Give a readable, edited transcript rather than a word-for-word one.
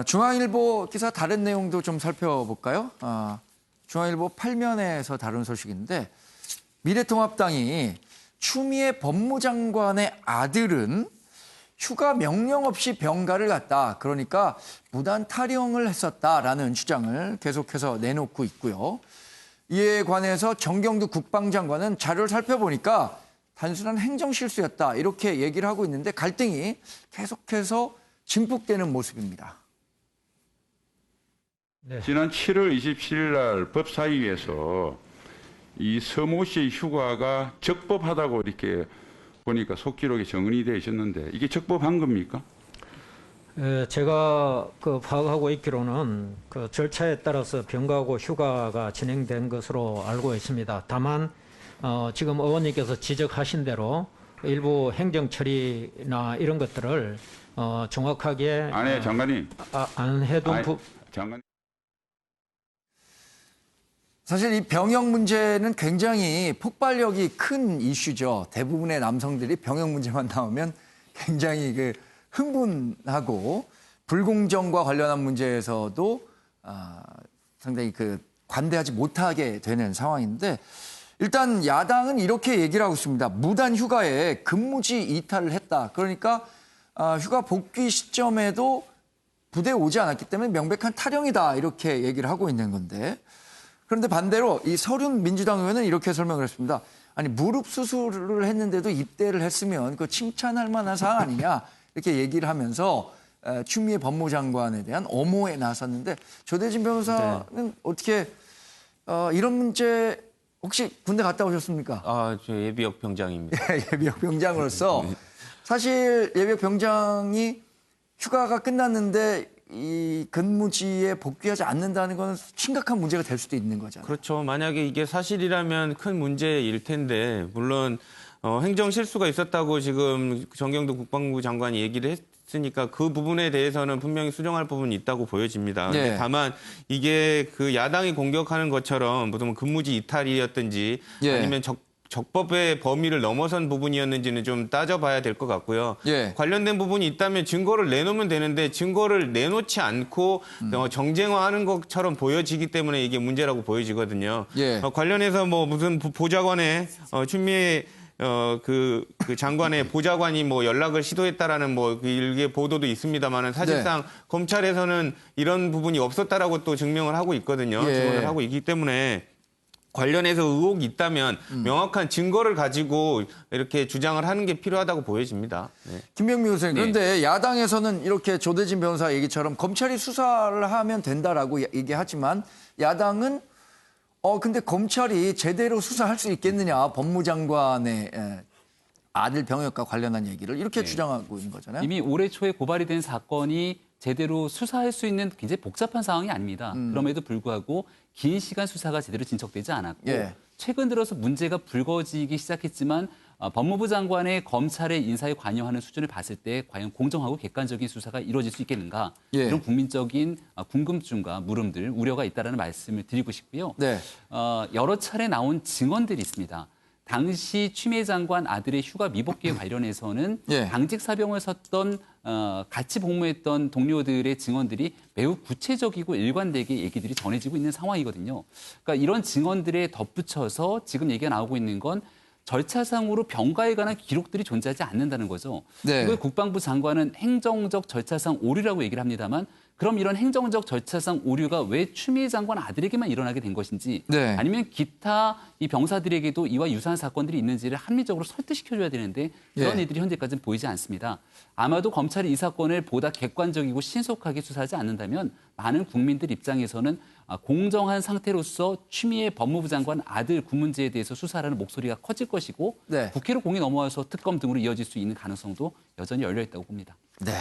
중앙일보 기사 다른 내용도 좀 살펴볼까요? 중앙일보 8면에서 다룬 소식인데 미래통합당이 추미애 법무장관의 아들은 휴가 명령 없이 병가를 갔다. 그러니까 무단 탈영을 했었다라는 주장을 계속해서 내놓고 있고요. 이에 관해서 정경두 국방장관은 자료를 살펴보니까 단순한 행정실수였다. 이렇게 얘기를 하고 있는데 갈등이 계속해서 증폭되는 모습입니다. 네. 지난 7월 27일 날 법사위에서 이 서모 씨의 휴가가 적법하다고 이렇게 보니까 속기록에 정리되어 있었는데 이게 적법한 겁니까? 제가 파악하고 있기로는 그 절차에 따라서 병가하고 휴가가 진행된 것으로 알고 있습니다. 다만 지금 의원님께서 지적하신 대로 일부 행정 처리나 이런 것들을 정확하게 아니 장관님 안 해둔 장관. 사실 이 병역 문제는 굉장히 폭발력이 큰 이슈죠. 대부분의 남성들이 병역 문제만 나오면 굉장히 흥분하고 불공정과 관련한 문제에서도 상당히 관대하지 못하게 되는 상황인데 일단 야당은 이렇게 얘기를 하고 있습니다. 무단 휴가에 근무지 이탈을 했다. 그러니까 휴가 복귀 시점에도 부대에 오지 않았기 때문에 명백한 탈영이다. 이렇게 얘기를 하고 있는 건데 그런데 반대로 이 서륜 민주당 의원은 이렇게 설명을 했습니다. 아니 무릎 수술을 했는데도 입대를 했으면 그 칭찬할 만한 사항 아니냐 이렇게 얘기를 하면서 추미애 법무장관에 대한 엄호에 나섰는데 조대진 변호사는 네. 어떻게 이런 문제 혹시 군대 갔다 오셨습니까? 저 예비역 병장입니다. 예비역 병장으로서 사실 예비역 병장이 휴가가 끝났는데 이 근무지에 복귀하지 않는다는 건 심각한 문제가 될 수도 있는 거잖아요. 그렇죠. 만약에 이게 사실이라면 큰 문제일 텐데 물론 행정 실수가 있었다고 지금 정경두 국방부 장관이 얘기를 했으니까 그 부분에 대해서는 분명히 수정할 부분이 있다고 보여집니다. 네. 근데 다만 이게 야당이 공격하는 것처럼 무슨 근무지 이탈이었든지 예. 아니면 적법의 범위를 넘어선 부분이었는지는 좀 따져봐야 될 것 같고요. 예. 관련된 부분이 있다면 증거를 내놓으면 되는데 증거를 내놓지 않고 정쟁화하는 것처럼 보여지기 때문에 이게 문제라고 보여지거든요. 예. 관련해서 무슨 보좌관의 추미애 그 장관의 보좌관이 연락을 시도했다라는 일개 보도도 있습니다만은 사실상 네. 검찰에서는 이런 부분이 없었다라고 또 증명을 하고 있거든요. 예. 증언을 하고 있기 때문에. 관련해서 의혹이 있다면 명확한 증거를 가지고 이렇게 주장을 하는 게 필요하다고 보여집니다. 네. 김병미 교수님, 네. 그런데 야당에서는 이렇게 조대진 변호사 얘기처럼 검찰이 수사를 하면 된다라고 얘기하지만 야당은 근데 검찰이 제대로 수사할 수 있겠느냐 법무장관의 아들 병역과 관련한 얘기를 이렇게 주장하고 있는 거잖아요. 이미 올해 초에 고발이 된 사건이 제대로 수사할 수 있는 굉장히 복잡한 상황이 아닙니다. 그럼에도 불구하고 긴 시간 수사가 제대로 진척되지 않았고 예. 최근 들어서 문제가 불거지기 시작했지만 법무부 장관의 검찰의 인사에 관여하는 수준을 봤을 때 과연 공정하고 객관적인 수사가 이루어질 수 있겠는가 예. 이런 국민적인 궁금증과 물음들, 우려가 있다는 말씀을 드리고 싶고요. 네. 여러 차례 나온 증언들이 있습니다. 당시 추미애 장관 아들의 휴가 미복귀에 관련해서는 예. 당직 사병을 섰던 같이 복무했던 동료들의 증언들이 매우 구체적이고 일관되게 얘기들이 전해지고 있는 상황이거든요. 그러니까 이런 증언들에 덧붙여서 지금 얘기가 나오고 있는 건 절차상으로 병가에 관한 기록들이 존재하지 않는다는 거죠. 네. 이걸 국방부 장관은 행정적 절차상 오류라고 얘기를 합니다만 그럼 이런 행정적 절차상 오류가 왜 추미애 장관 아들에게만 일어나게 된 것인지 네. 아니면 기타 이 병사들에게도 이와 유사한 사건들이 있는지를 합리적으로 설득시켜줘야 되는데 그런 예. 일들이 현재까지는 보이지 않습니다. 아마도 검찰이 이 사건을 보다 객관적이고 신속하게 수사하지 않는다면 많은 국민들 입장에서는 공정한 상태로서 추미애 법무부 장관 아들 군 문제에 대해서 수사하는 목소리가 커질 것이고 네. 국회로 공이 넘어와서 특검 등으로 이어질 수 있는 가능성도 여전히 열려 있다고 봅니다. 네.